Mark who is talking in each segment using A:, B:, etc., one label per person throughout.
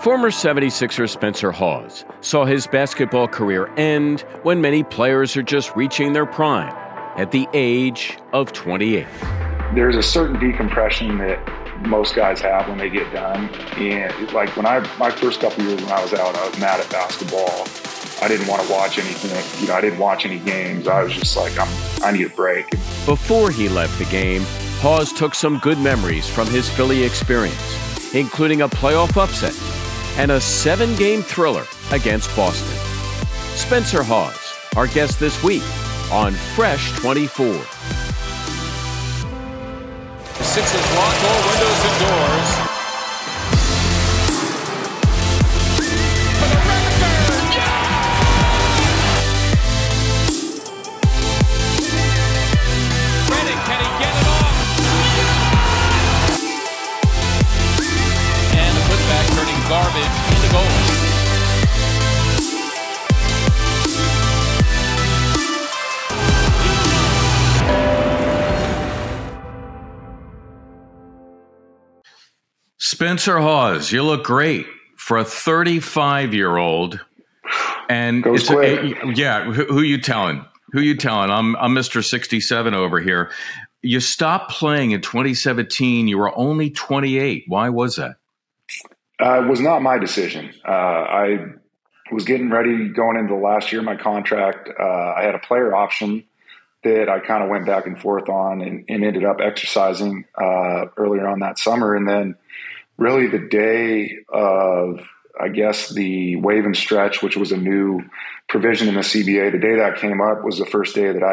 A: Former 76er Spencer Hawes saw his basketball career end when many players are just reaching their prime at the age of 28.
B: There's a certain decompression that most guys have when they get done. And like my first couple years when I was out, I was mad at basketball. I didn't want to watch anything. I didn't watch any games. I was just like, I need a break.
A: Before he left the game, Hawes took some good memories from his Philly experience, including a playoff upset and a 7-game thriller against Boston. Spencer Hawes, our guest this week on Fresh 24.
C: The Sixers lock all windows and doors. For the record! Yeah! Redick, can he get it off? And the putback turning garbage into gold.
D: Spencer Hawes, you look great for a 35-year-old. And
B: Goes quick.
D: Who you telling? Who you telling? I'm Mr. 67 over here. You stopped playing in 2017. You were only 28. Why was that?
B: It was not my decision. I was getting ready going into the last year of my contract. I had a player option that I kind of went back and forth on and ended up exercising earlier on that summer. And then really the day of, I guess, the waive and stretch, which was a new provision in the CBA, the day that came up was the first day that I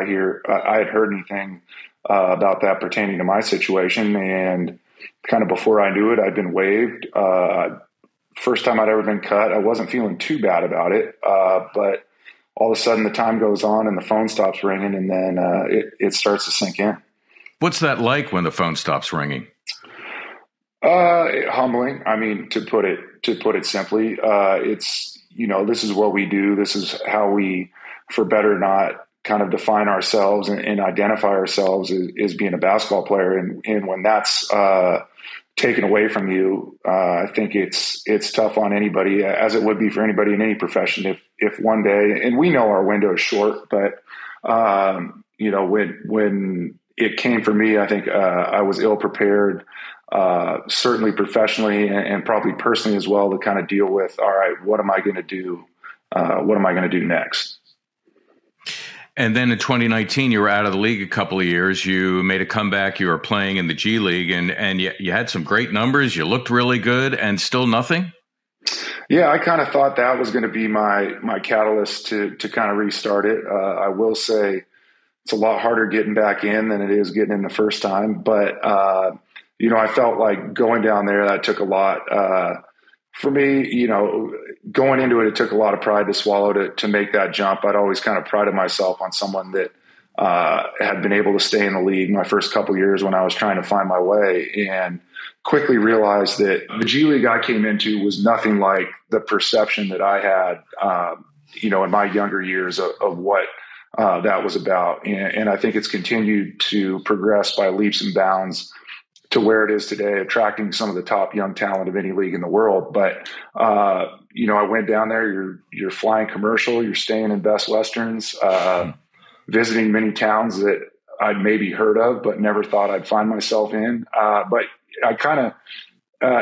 B: had heard anything about that pertaining to my situation. And kind of before I knew it, I'd been waived. First time I'd ever been cut. I wasn't feeling too bad about it, but all of a sudden the time goes on and the phone stops ringing, and then it starts to sink in.
D: What's that like when the phone stops ringing?
B: Humbling. I mean, to put it simply, it's, this is what we do. This is how we, for better or not, kind of define ourselves and identify ourselves as being a basketball player. And when that's taken away from you, I think it's tough on anybody, as it would be for anybody in any profession. If one day, and we know our window is short, but when it came for me, I think I was ill prepared. Certainly professionally and probably personally as well, to kind of deal with, all right, what am I going to do? What am I going to do next?
D: And then in 2019, you were out of the league a couple of years. You made a comeback. You were playing in the G League, and you had some great numbers. You looked really good, and still nothing?
B: Yeah, I kind of thought that was going to be my catalyst to kind of restart it. I will say it's a lot harder getting back in than it is getting in the first time. But, I felt like going down there, that took a lot. For me, going into it took a lot of pride to swallow to make that jump. I'd always kind of prided myself on someone that had been able to stay in the league my first couple of years when I was trying to find my way, and quickly realized that the G League I came into was nothing like the perception that I had, in my younger years of what that was about. And I think it's continued to progress by leaps and bounds to where it is today, attracting some of the top young talent of any league in the world. But, I went down there, you're flying commercial, you're staying in Best Westerns, visiting many towns that I'd maybe heard of, but never thought I'd find myself in. But I kind of,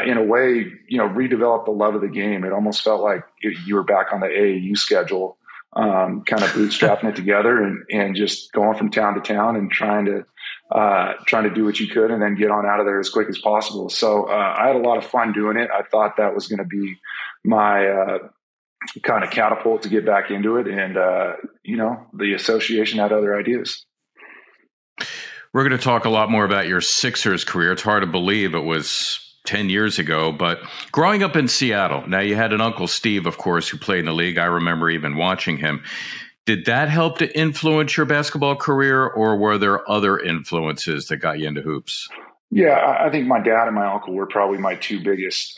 B: in a way, redeveloped the love of the game. It almost felt like you were back on the AAU schedule, kind of bootstrapping it together and just going from town to town and trying to do what you could and then get on out of there as quick as possible. So I had a lot of fun doing it. I thought that was going to be my kind of catapult to get back into it. And, the association had other ideas.
D: We're going to talk a lot more about your Sixers career. It's hard to believe it was 10 years ago, but growing up in Seattle, now you had an Uncle Steve, of course, who played in the league. I remember even watching him. Did that help to influence your basketball career, or were there other influences that got you into hoops?
B: Yeah, I think my dad and my uncle were probably my two biggest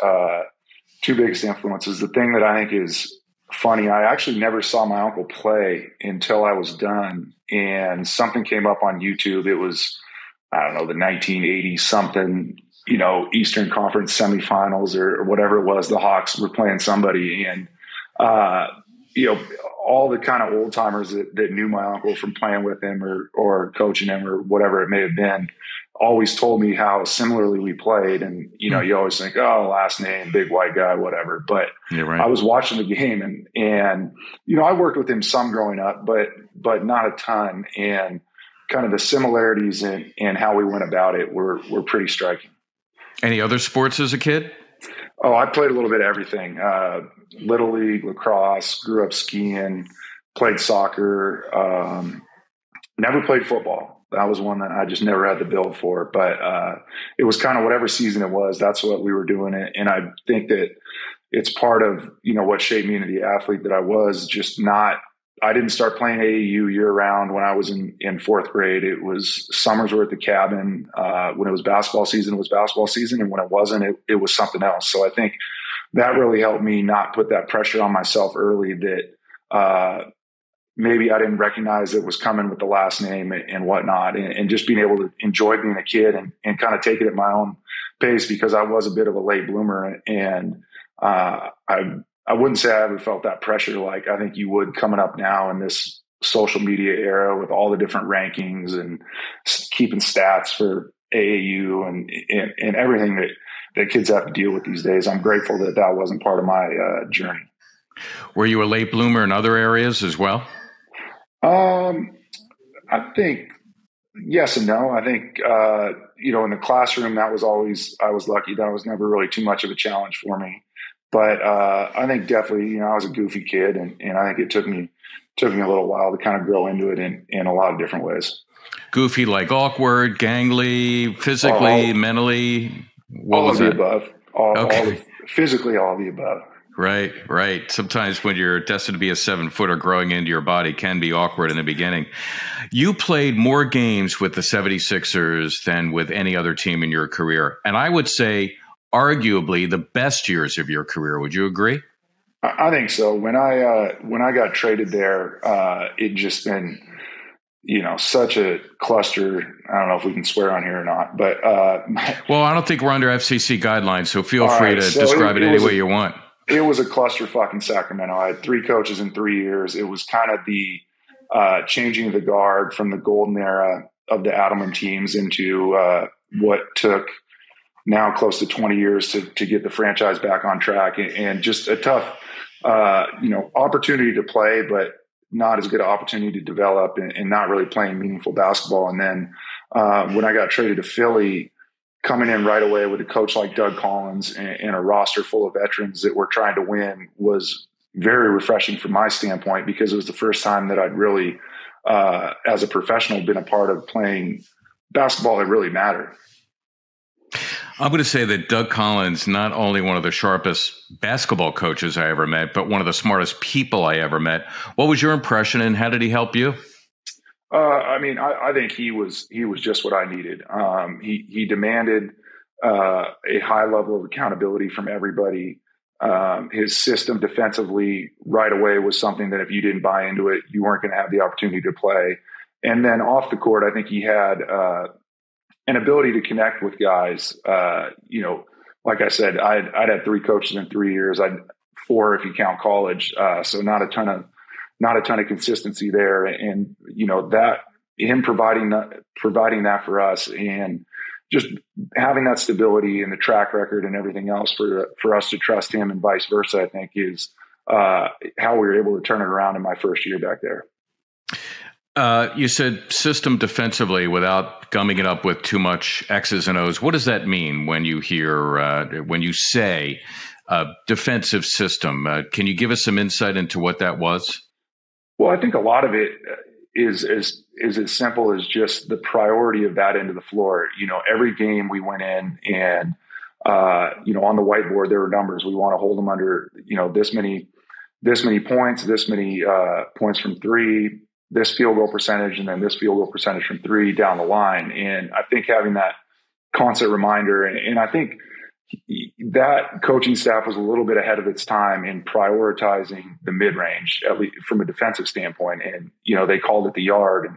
B: influences. The thing that I think is funny, I actually never saw my uncle play until I was done, and something came up on YouTube. It was, I don't know, the 1980 something Eastern Conference semifinals or whatever it was. The Hawks were playing somebody, and all the kind of old timers that knew my uncle from playing with him or coaching him or whatever it may have been, always told me how similarly we played. And, you always think, oh, last name, big white guy, whatever. But
D: yeah, right.
B: I was watching the game and, I worked with him some growing up, but not a ton. And kind of the similarities in how we went about it were pretty striking.
D: Any other sports as a kid?
B: Oh, I played a little bit of everything. Little league, lacrosse, grew up skiing, played soccer, never played football. That was one that I just never had the build for, but it was kind of whatever season it was, that's what we were doing. And I think that it's part of, what shaped me into the athlete that I was. I didn't start playing AAU year round when I was in fourth grade. It was summers were at the cabin. When it was basketball season, it was basketball season. And when it wasn't, it was something else. So I think that really helped me not put that pressure on myself early that maybe I didn't recognize it was coming with the last name and whatnot, and just being able to enjoy being a kid and kind of take it at my own pace, because I was a bit of a late bloomer. And I wouldn't say I ever felt that pressure like I think you would coming up now in this social media era with all the different rankings and keeping stats for AAU and everything that kids have to deal with these days. I'm grateful that wasn't part of my journey.
D: Were you a late bloomer in other areas as well?
B: I think yes and no. I think, in the classroom, I was lucky. That was never really too much of a challenge for me. But I think definitely, I was a goofy kid, and I think it took me a little while to kind of grow into it in a lot of different ways.
D: Goofy, like awkward, gangly, physically, mentally?
B: All of the above. Physically, all of the above.
D: Right. Sometimes when you're destined to be a 7-footer, growing into your body can be awkward in the beginning. You played more games with the 76ers than with any other team in your career. And I would say arguably the best years of your career. Would you agree?
B: I think so. When I got traded there, it just been, such a cluster. I don't know if we can swear on here or not, but
D: well, I don't think we're under FCC guidelines, so feel free to describe it any way you want.
B: It was a clusterfuck in Sacramento. I had 3 coaches in 3 years. It was kind of the changing of the guard from the golden era of the Adelman teams into what took now close to 20 years to get the franchise back on track, and just a tough, opportunity to play, but not as good an opportunity to develop and not really playing meaningful basketball. And then when I got traded to Philly, coming in right away with a coach like Doug Collins and a roster full of veterans that were trying to win was very refreshing from my standpoint, because it was the first time that I'd really, as a professional, been a part of playing basketball that really mattered.
D: I'm going to say that Doug Collins, not only one of the sharpest basketball coaches I ever met, but one of the smartest people I ever met. What was your impression, and how did he help you?
B: I think he was just what I needed. He demanded a high level of accountability from everybody. His system defensively right away was something that if you didn't buy into it, you weren't going to have the opportunity to play. And then off the court, I think he had an ability to connect with guys. Like I said, I'd had 3 coaches in 3 years. I'd 4 if you count college. So not a ton of consistency there. And, that him providing that for us, and just having that stability and the track record and everything else for us to trust him, and vice versa, I think is how we were able to turn it around in my first year back there.
D: You said system defensively without gumming it up with too much X's and O's. What does that mean when you say defensive system? Can you give us some insight into what that was?
B: Well, I think a lot of it is as simple as just the priority of that end of the floor. Every game we went in and, on the whiteboard, there were numbers. We want to hold them under, this many points, this many points from 3, this field goal percentage, and then this field goal percentage from 3 down the line. And I think having that constant reminder, and I think that coaching staff was a little bit ahead of its time in prioritizing the mid-range, at least from a defensive standpoint. And, they called it the yard. And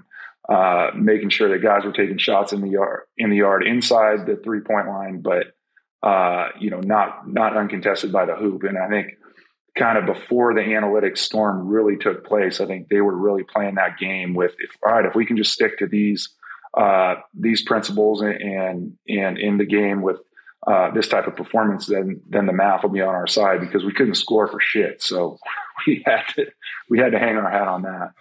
B: making sure that guys were taking shots in the yard inside the 3-point line, but not uncontested by the hoop. And I think kind of before the analytics storm really took place, I think they were really playing that game with, if we can just stick to these principles and in the game with this type of performance, then the math will be on our side, because we couldn't score for shit. So we had to hang our hat on that.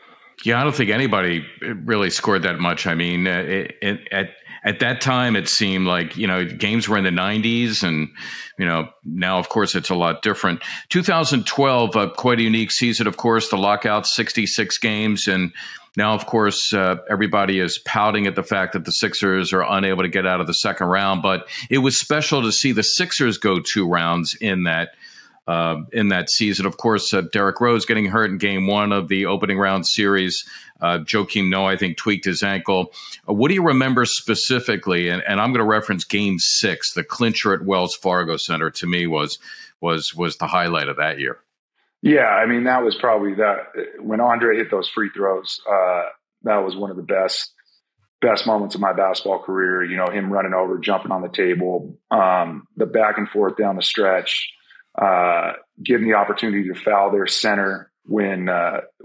D: Yeah, I don't think anybody really scored that much. I mean, at that time, it seemed like, games were in the 90s, and, now, of course, it's a lot different. 2012, quite a unique season, of course, the lockout, 66 games. And now, of course, everybody is pouting at the fact that the Sixers are unable to get out of the second round. But it was special to see the Sixers go 2 rounds in that season. Of course, Derrick Rose getting hurt in game 1 of the opening round series. Joakim Noah, I think, tweaked his ankle. What do you remember specifically? And I'm going to reference game 6, the clincher at Wells Fargo Center. To me, was the highlight of that year.
B: Yeah, I mean, that was probably that when Andre hit those free throws. That was one of the best moments of my basketball career. Him running over, jumping on the table, the back and forth down the stretch. Getting the opportunity to foul their center when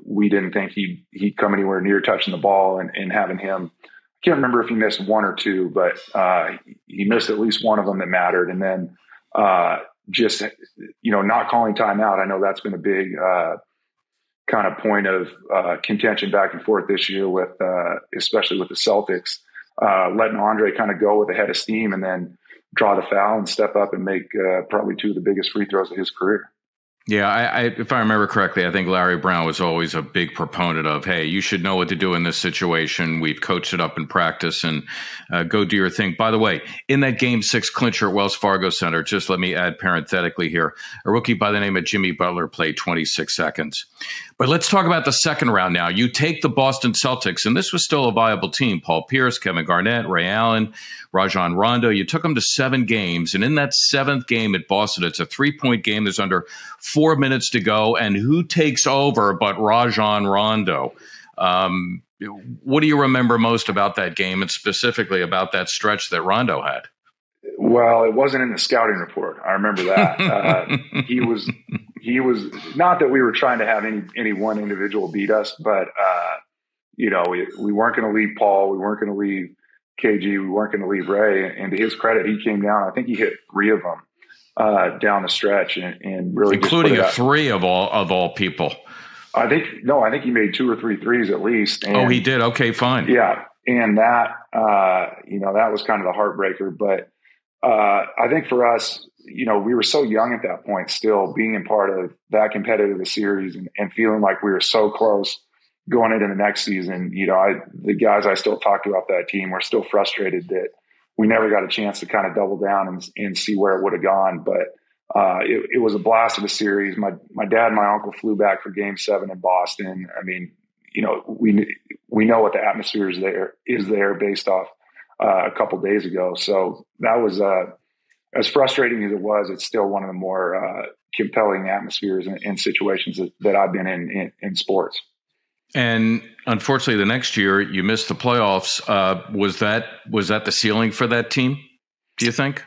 B: we didn't think he'd come anywhere near touching the ball, and having him, I can't remember if he missed 1 or 2, but he missed at least one of them that mattered. And then just, not calling timeout. I know that's been a big kind of point of contention back and forth this year with, especially with the Celtics, letting Andre kind of go with a head of steam and then draw the foul and step up and make probably 2 of the biggest free throws of his career.
D: Yeah, if I remember correctly, I think Larry Brown was always a big proponent of, hey, you should know what to do in this situation. We've coached it up in practice, and go do your thing. By the way, in that game 6 clincher at Wells Fargo Center, just let me add parenthetically here, a rookie by the name of Jimmy Butler played 26 seconds. But let's talk about the second round now. You take the Boston Celtics, and this was still a viable team. Paul Pierce, Kevin Garnett, Ray Allen, Rajon Rondo. You took them to 7 games, and in that 7th game at Boston, it's a 3-point game. There's under 4 minutes to go, and who takes over but Rajon Rondo? What do you remember most about that game, and specifically about that stretch that Rondo had?
B: Well, it wasn't in the scouting report. I remember that. He was not that we were trying to have any one individual beat us, but we weren't going to leave Paul. We weren't going to leave KG. We weren't going to leave Ray. And to his credit, he came down. I think he hit 3 of them down the stretch, and really,
D: including a 3 of all people.
B: I think he made 2 or 3 threes at least. And,
D: he did. Okay, fine.
B: Yeah, and that that was kind of the heartbreaker. But I think for us, we were so young at that point, still being in part of that competitive series and feeling like we were so close going into the next season. The guys I still talk to off that team were still frustrated that we never got a chance to kind of double down and see where it would have gone. But it was a blast of a series. My dad and my uncle flew back for game 7 in Boston. I mean, we know what the atmosphere is there based off a couple days ago. So that was as frustrating as it was. It's still one of the more compelling atmospheres and situations that I've been in sports.
D: And unfortunately, the next year you missed the playoffs. Was that the ceiling for that team, do you think?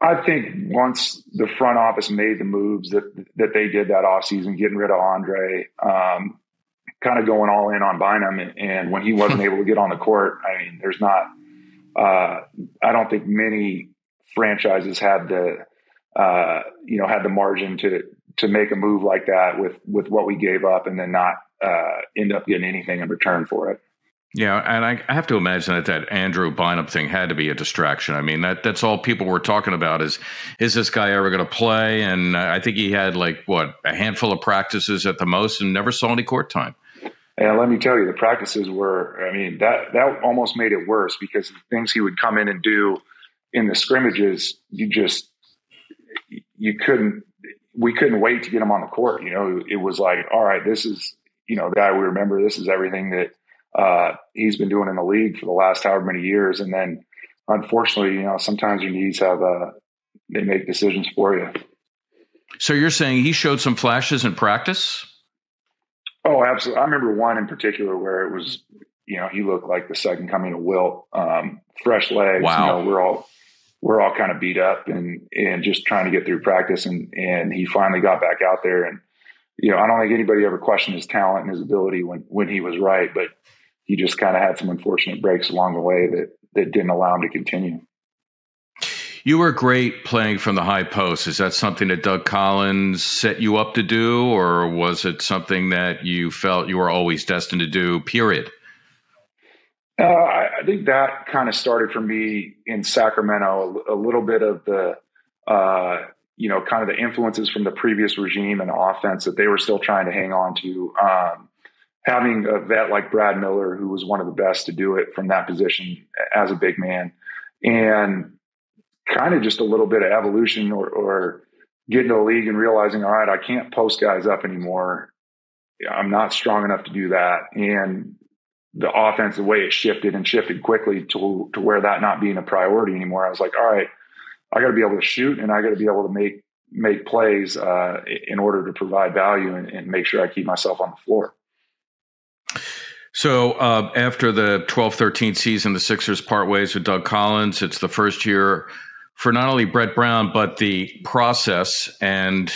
B: I think once the front office made the moves that they did that offseason, getting rid of Andre, kind of going all in on Bynum, and when he wasn't able to get on the court, I mean, there's not. I don't think many franchises had the margin to make a move like that with what we gave up, and then not end up getting anything in return for it.
D: Yeah, and I have to imagine that Andrew Bynum thing had to be a distraction. I mean, that's all people were talking about is this guy ever going to play? And I think he had a handful of practices at the most and never saw any court time.
B: And let me tell you, the practices were, I mean, that almost made it worse, because the things he would come in and do in the scrimmages, we couldn't wait to get him on the court. It was like, all right, this is, the guy we remember, this is everything that he's been doing in the league for the last however many years. And then unfortunately, sometimes your knees they make decisions for you.
D: So you're saying he showed some flashes in practice?
B: Oh, absolutely. I remember one in particular where it was, he looked like the second coming of Wilt. Fresh legs.
D: Wow.
B: We're all kind of beat up and just trying to get through practice. And he finally got back out there. And, I don't think anybody ever questioned his talent and his ability when he was right, but he just kind of had some unfortunate breaks along the way that didn't allow him to continue.
D: You were great playing from the high post. Is that something that Doug Collins set you up to do, or was it something that you felt you were always destined to do, period?
B: I think that kind of started for me in Sacramento, a little bit of the, kind of the influences from the previous regime and offense that they were still trying to hang on to. Having a vet like Brad Miller, who was one of the best to do it from that position as a big man, and kind of just a little bit of evolution or getting to the league and realizing, all right, I can't post guys up anymore. I'm not strong enough to do that. And the offense, the way it shifted quickly to where that not being a priority anymore, I was like, all right, I got to be able to shoot and I got to be able to make plays in order to provide value and make sure I keep myself on the floor.
D: So after the 12-13 season, the Sixers part ways with Doug Collins. It's the first year for not only Brett Brown, but the process. And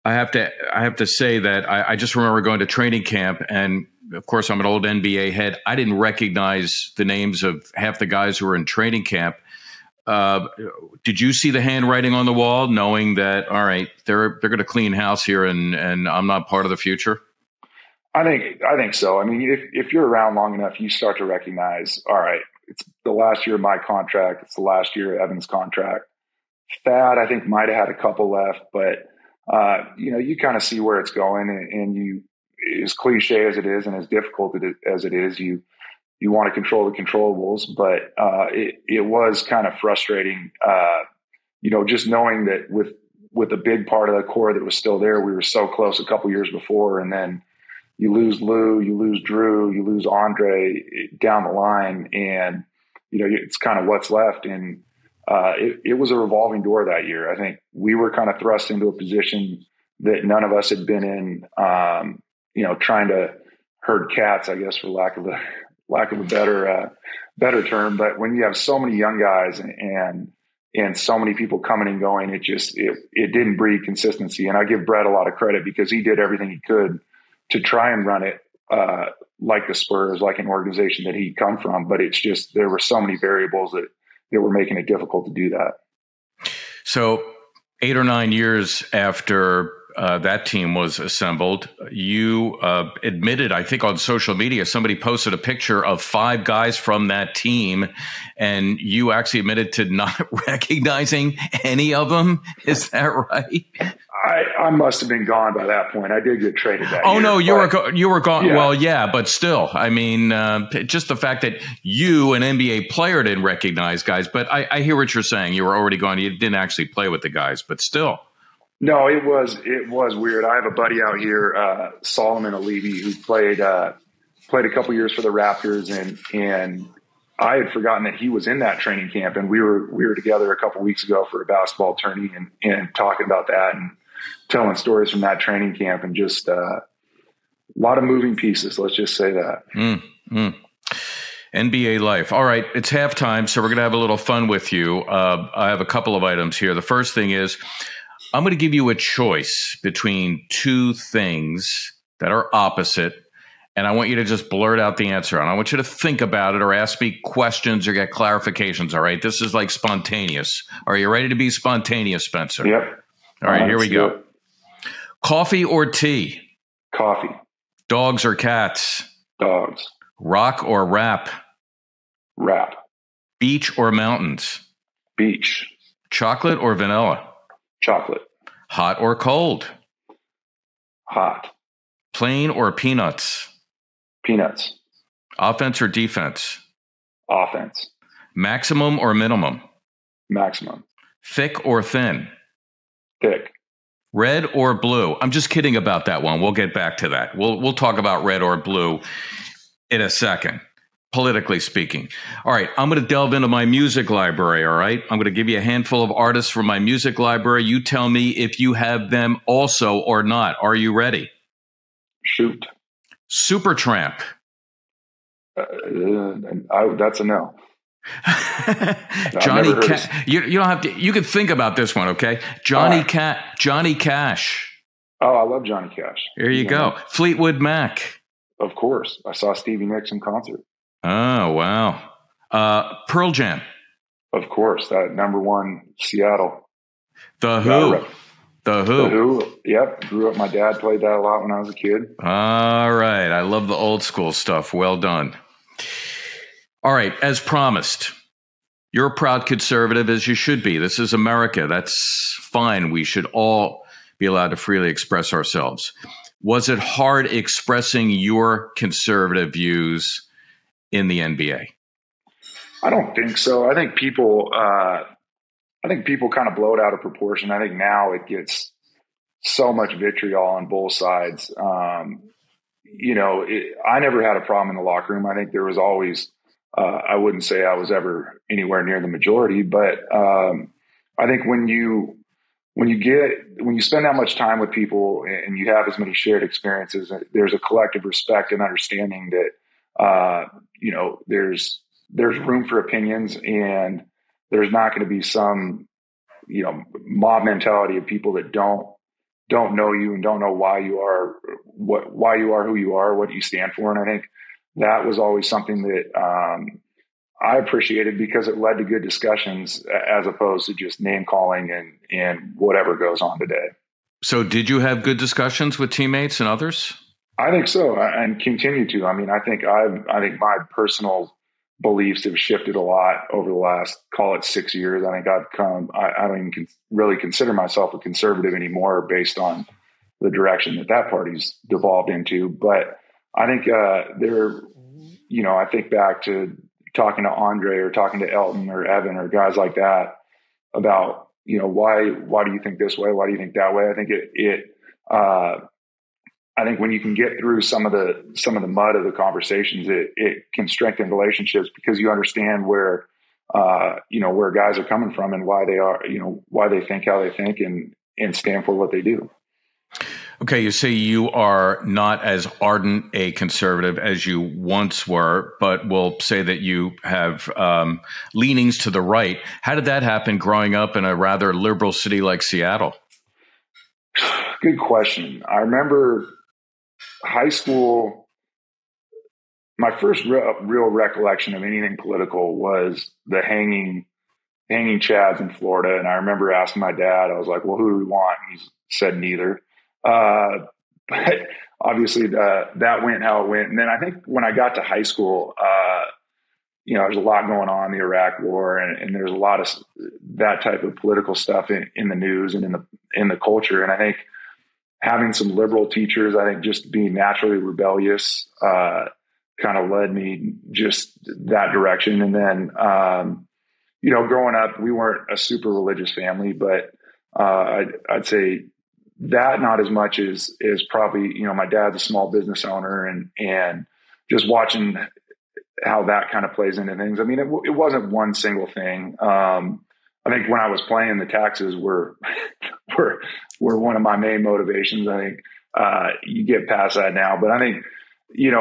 D: I have to say that I just remember going to training camp, and of course I'm an old NBA head. I didn't recognize the names of half the guys who were in training camp. Did you see the handwriting on the wall, knowing that, all right, they're going to clean house here and I'm not part of the future?
B: I think so. I mean, if you're around long enough, you start to recognize, all right, it's the last year of my contract. It's the last year of Evan's contract. Thad, I think, might have had a couple left, but you kind of see where it's going, and you, as cliche as it is and as difficult as it is, you want to control the controllables, but it was kind of frustrating, just knowing that with a big part of the core that was still there, we were so close a couple years before, and then you lose Lou, you lose Drew, you lose Andre down the line, and it's kind of what's left. And it was a revolving door that year. I think we were kind of thrust into a position that none of us had been in. Trying to herd cats, I guess, for lack of a better term. But when you have so many young guys and so many people coming and going, it didn't breed consistency. And I give Brett a lot of credit because he did everything he could to try and run it like the Spurs, like an organization that he'd come from. But it's just, there were so many variables that were making it difficult to do that.
D: So 8 or 9 years after that team was assembled, you admitted, I think on social media, somebody posted a picture of 5 guys from that team, and you actually admitted to not recognizing any of them. Is that right?
B: I must have been gone by that point. I did get traded that year.
D: Oh, no, you were gone.
B: Yeah.
D: Well, yeah, but still, I mean, just the fact that you, an NBA player, didn't recognize guys. But I hear what you're saying. You were already gone. You didn't actually play with the guys, but still.
B: No, it was weird. I have a buddy out here, Solomon Alibi, who played a couple years for the Raptors, and I had forgotten that he was in that training camp, and we were together a couple weeks ago for a basketball tourney and talking about that and telling stories from that training camp, and just a lot of moving pieces. Let's just say that.
D: NBA life. All right, it's halftime, so we're going to have a little fun with you. I have a couple of items here. The first thing is, I'm going to give you a choice between 2 things that are opposite, and I want you to just blurt out the answer. And I want you to think about it or ask me questions or get clarifications, all right? This is like spontaneous. Are you ready to be spontaneous, Spencer?
B: Yep.
D: All right, here we go. Coffee or tea?
B: Coffee.
D: Dogs or cats?
B: Dogs.
D: Rock or rap?
B: Rap.
D: Beach or mountains?
B: Beach.
D: Chocolate or vanilla?
B: Chocolate.
D: Hot or cold?
B: Hot.
D: Plain or peanuts?
B: Peanuts.
D: Offense or defense?
B: Offense.
D: Maximum or minimum?
B: Maximum.
D: Thick or thin?
B: Thick.
D: Red or blue? I'm just kidding about that one. We'll get back to that. We'll talk about red or blue in a second, politically speaking. All right, I'm going to delve into my music library, all right? I'm going to give you a handful of artists from my music library. You tell me if you have them also or not. Are you ready?
B: Shoot.
D: Supertramp.
B: That's a no.
D: Johnny Cash. You don't have to. You can think about this one, okay? Johnny Cash.
B: Oh, I love Johnny Cash.
D: There you go. Fleetwood Mac.
B: Of course, I saw Stevie Nicks in concert.
D: Oh wow. Pearl Jam.
B: Of course, that #1 Seattle.
D: The Who.
B: The Who. Yep. Grew up. My dad played that a lot when I was a kid.
D: All right. I love the old school stuff. Well done. All right. As promised, you're a proud conservative, as you should be. This is America. That's fine. We should all be allowed to freely express ourselves. Was it hard expressing your conservative views in the NBA?
B: I don't think so. I think people kind of blow it out of proportion. I think now it gets so much vitriol on both sides. I never had a problem in the locker room. I think there was always, I wouldn't say I was ever anywhere near the majority, but I think when you spend that much time with people and you have as many shared experiences, there's a collective respect and understanding that, there's room for opinions, and there's not going to be some, mob mentality of people that don't know you and don't know why you are who you are, what you stand for. And I think that was always something that I appreciated, because it led to good discussions as opposed to just name calling and whatever goes on today.
D: So did you have good discussions with teammates and others? I
B: think so, and continue to. I mean, I think my personal beliefs have shifted a lot over the last, call it 6 years. I think I don't even really consider myself a conservative anymore based on the direction that party's devolved into. But I think I think back to talking to Andre or talking to Elton or Evan or guys like that about, why do you think this way? Why do you think that way? I think I think when you can get through some of the mud of the conversations, it can strengthen relationships, because you understand where guys are coming from and why they are, why they think how they think and stand for what they do.
D: Okay, you say you are not as ardent a conservative as you once were, but we'll say that you have leanings to the right. How did that happen growing up in a rather liberal city like Seattle?
B: Good question. I remember high school, my first real recollection of anything political was the hanging chads in Florida. And I remember asking my dad, I was like, well, who do we want? And he said neither. But obviously that went how it went. And then I think when I got to high school, there's a lot going on, the Iraq War, and there's a lot of that type of political stuff in the news and in the culture. And I think having some liberal teachers, I think just being naturally rebellious, kind of led me just that direction. And then, growing up, we weren't a super religious family, but, I'd say that not as much as probably, my dad's a small business owner and just watching how that kind of plays into things. I mean, it wasn't one single thing. I think when I was playing, the taxes were one of my main motivations. I think you get past that now, but I think you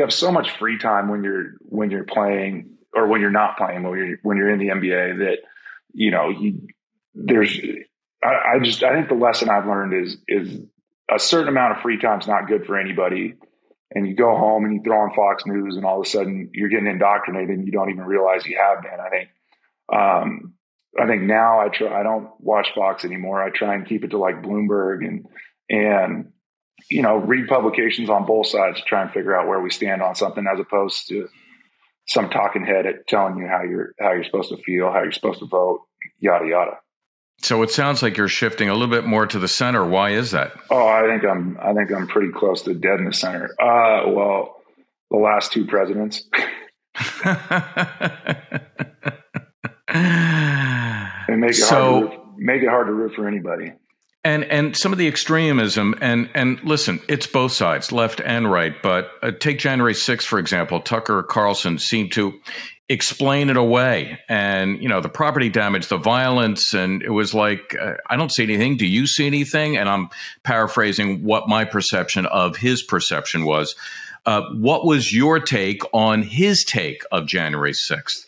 B: have so much free time when you're playing, or when you're not playing, when you're in the NBA, that I think the lesson I've learned is a certain amount of free time is not good for anybody. And you go home and you throw on Fox News, and all of a sudden you're getting indoctrinated and you don't even realize you have been. I think now I don't watch Fox anymore. I try and keep it to like Bloomberg and read publications on both sides to try and figure out where we stand on something, as opposed to some talking head at telling you how you're supposed to feel, how you're supposed to vote, yada yada.
D: So it sounds like you're shifting a little bit more to the center. Why is that?
B: Oh, I think I'm pretty close to dead in the center. Well, the last two presidents. And make it hard to root for anybody.
D: And some of the extremism, and listen, it's both sides, left and right. But take January 6th, for example. Tucker Carlson seemed to explain it away, and the property damage, the violence, and it was like, I don't see anything. Do you see anything? And I'm paraphrasing what my perception of his perception was. What was your take on his take of January 6th?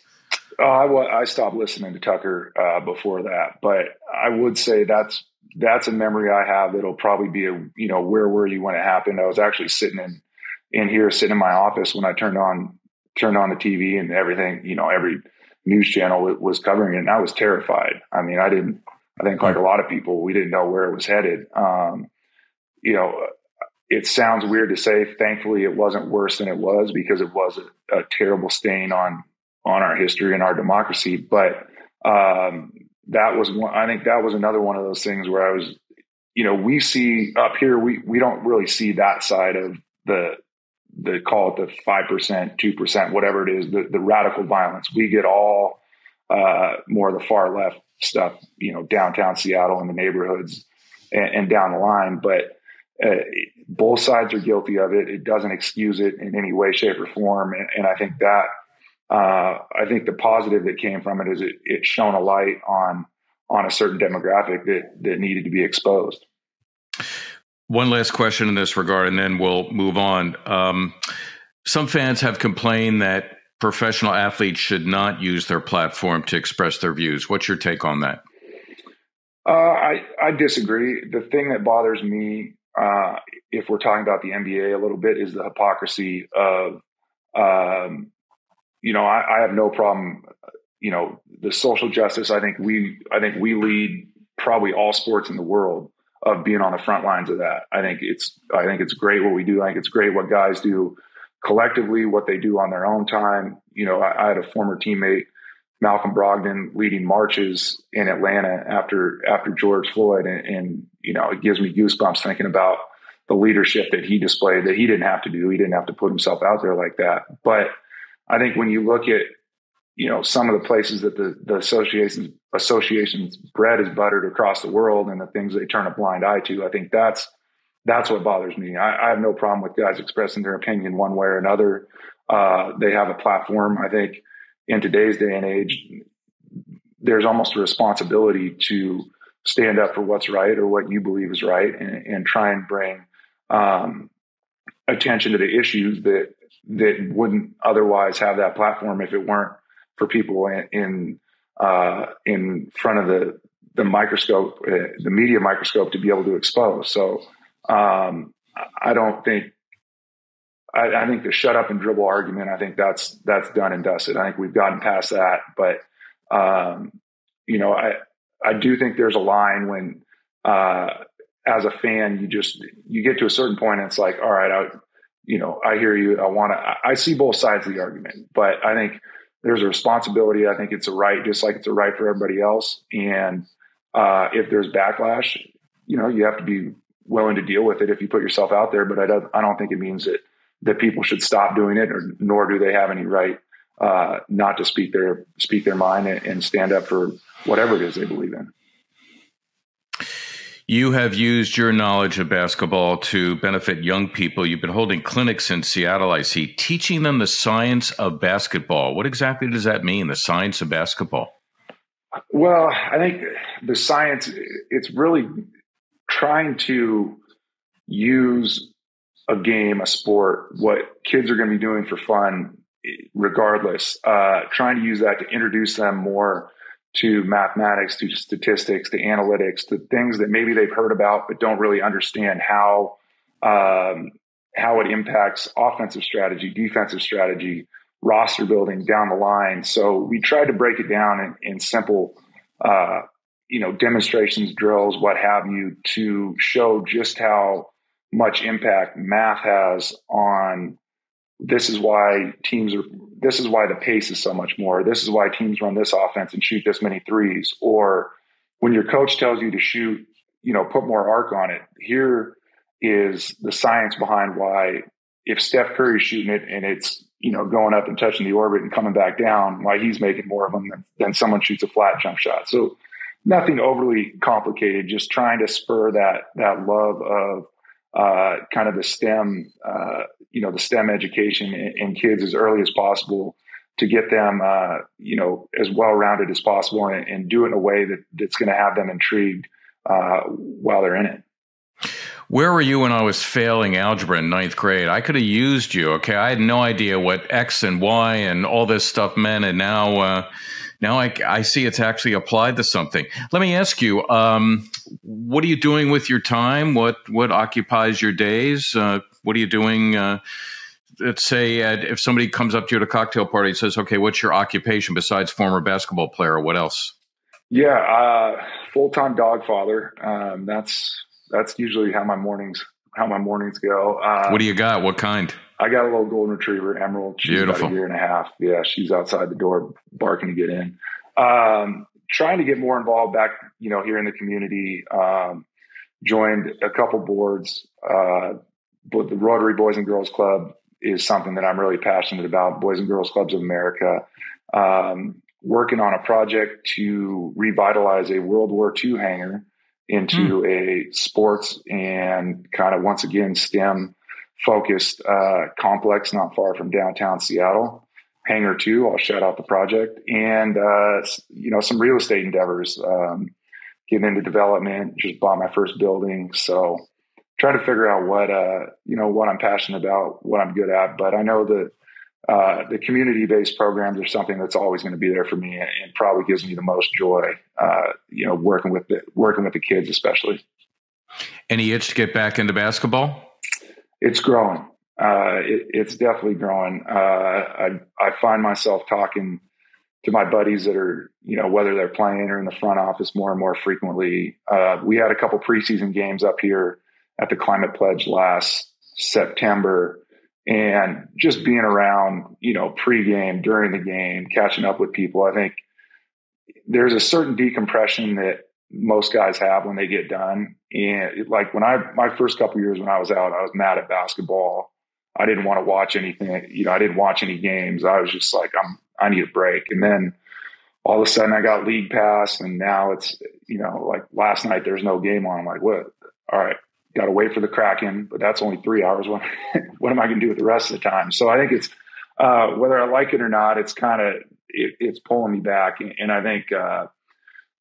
B: I stopped listening to Tucker before that, but I would say that's a memory I have that'll probably be where were you when it happened? I was actually sitting in my office when I turned on the TV and everything, every news channel was covering it, and I was terrified. I mean, I think like a lot of people, we didn't know where it was headed. It sounds weird to say, thankfully it wasn't worse than it was, because it was a terrible stain on our history and our democracy. But that was one. I think that was another one of those things where I was, we see up here, we don't really see that side of the call it the 5%, 2%, whatever it is, the radical violence. We get all more of the far left stuff, downtown Seattle and the neighborhoods and down the line. But both sides are guilty of it. It doesn't excuse it in any way, shape, or form. And I think that I think the positive that came from it is it shone a light on a certain demographic that needed to be exposed.
D: One last question in this regard, and then we'll move on. Some fans have complained that professional athletes should not use their platform to express their views. What's your take on that?
B: I disagree. The thing that bothers me, if we're talking about the NBA a little bit, is the hypocrisy of, I have no problem, the social justice. I think we lead probably all sports in the world of being on the front lines of that. I think it's great what we do. I think it's great what guys do collectively, what they do on their own time. I had a former teammate, Malcolm Brogdon, leading marches in Atlanta after George Floyd. And it gives me goosebumps thinking about the leadership that he displayed that he didn't have to do. He didn't have to put himself out there like that. But I think when you look at, some of the places that the association's bread is buttered across the world and the things they turn a blind eye to, I think that's what bothers me. I have no problem with guys expressing their opinion one way or another. They have a platform. I think in today's day and age, there's almost a responsibility to stand up for what's right or what you believe is right, and try and bring attention to the issues that wouldn't otherwise have that platform if it weren't for people in front of the microscope, the media microscope, to be able to expose. So I don't think. I think the shut up and dribble argument, I think that's done and dusted. I think we've gotten past that. But, I do think there's a line when, as a fan, you get to a certain point and it's like, all right, I hear you. I see both sides of the argument, but I think there's a responsibility. I think it's a right, just like it's a right for everybody else. And if there's backlash, you have to be willing to deal with it if you put yourself out there. But I don't think it means that people should stop doing it, nor do they have any right not to speak their mind and stand up for whatever it is they believe in.
D: You have used your knowledge of basketball to benefit young people. You've been holding clinics in Seattle, I see, teaching them the science of basketball. What exactly does that mean, the science of basketball?
B: Well, I think the science, it's really trying to use a game, a sport, what kids are going to be doing for fun, regardless, trying to use that to introduce them more to mathematics, to statistics, to analytics, to things that maybe they've heard about but don't really understand how it impacts offensive strategy, defensive strategy, roster building down the line. So we tried to break it down in simple, demonstrations, drills, what have you, to show just how much impact math has on. This is why the pace is so much more. This is why teams run this offense and shoot this many threes. Or when your coach tells you to shoot, put more arc on it. Here is the science behind why, if Steph Curry's shooting it and it's, going up and touching the orbit and coming back down, why he's making more of them than someone shoots a flat jump shot. So nothing overly complicated, just trying to spur that love of kind of the STEM, the STEM education in kids as early as possible, to get them, as well-rounded as possible, and do it in a way that's going to have them intrigued while they're in it.
D: Where were you when I was failing algebra in ninth grade? I could have used you. Okay, I had no idea what X and Y and all this stuff meant, and now I see it's actually applied to something. Let me ask you, what are you doing with your time? What occupies your days? What are you doing? Let's say if somebody comes up to you at a cocktail party and says, "Okay, what's your occupation besides former basketball player? What else?"
B: Yeah, full-time dog father. That's usually how my mornings go.
D: What do you got? What kind?
B: I got a little golden retriever, Emerald. She's
D: Beautiful.
B: about a year and a half. Yeah, she's outside the door barking to get in. Trying to get more involved back, here in the community. Joined a couple boards, but the Rotary Boys and Girls Club is something that I'm really passionate about. Boys and Girls Clubs of America. Working on a project to revitalize a World War II hangar into a sports and kind of, once again, STEM focused complex not far from downtown Seattle. Hangar 2, I'll shout out the project, and some real estate endeavors, getting into development, just bought my first building. So trying to figure out what I'm passionate about, what I'm good at. But I know that the community-based programs are something that's always going to be there for me, and probably gives me the most joy, working with the kids, especially.
D: Any itch to get back into basketball?
B: It's growing. It's definitely growing. I find myself talking to my buddies that are, whether they're playing or in the front office, more and more frequently. We had a couple preseason games up here at the Climate Pledge last September, and just being around, pregame, during the game, catching up with people. I think there's a certain decompression that most guys have when they get done. And like my first couple of years when I was out, I was mad at basketball. I didn't want to watch anything. I didn't watch any games. I was just like, I need a break. And then all of a sudden I got league pass, and now it's, like last night there's no game on. I'm like, what? All right, got to wait for the Kraken, but that's only 3 hours. What am I going to do with the rest of the time? So I think it's, whether I like it or not, it's kind of, it's pulling me back. And I think,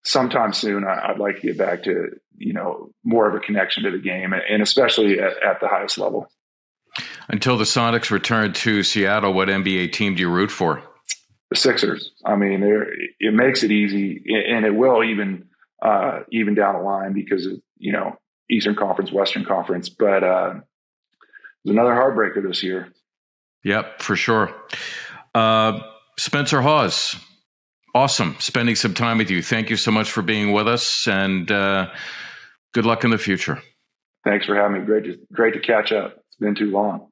B: sometime soon, I'd like to get back to, more of a connection to the game, and especially at the highest level.
D: Until the Sonics return to Seattle, what NBA team do you root for?
B: The Sixers. I mean, it makes it easy, and it will even down the line because of, Eastern Conference, Western Conference. But there's another heartbreaker this year.
D: Yep, for sure. Spencer Hawes, awesome spending some time with you. Thank you so much for being with us, and good luck in the future.
B: Thanks for having me. Great to catch up. It's been too long.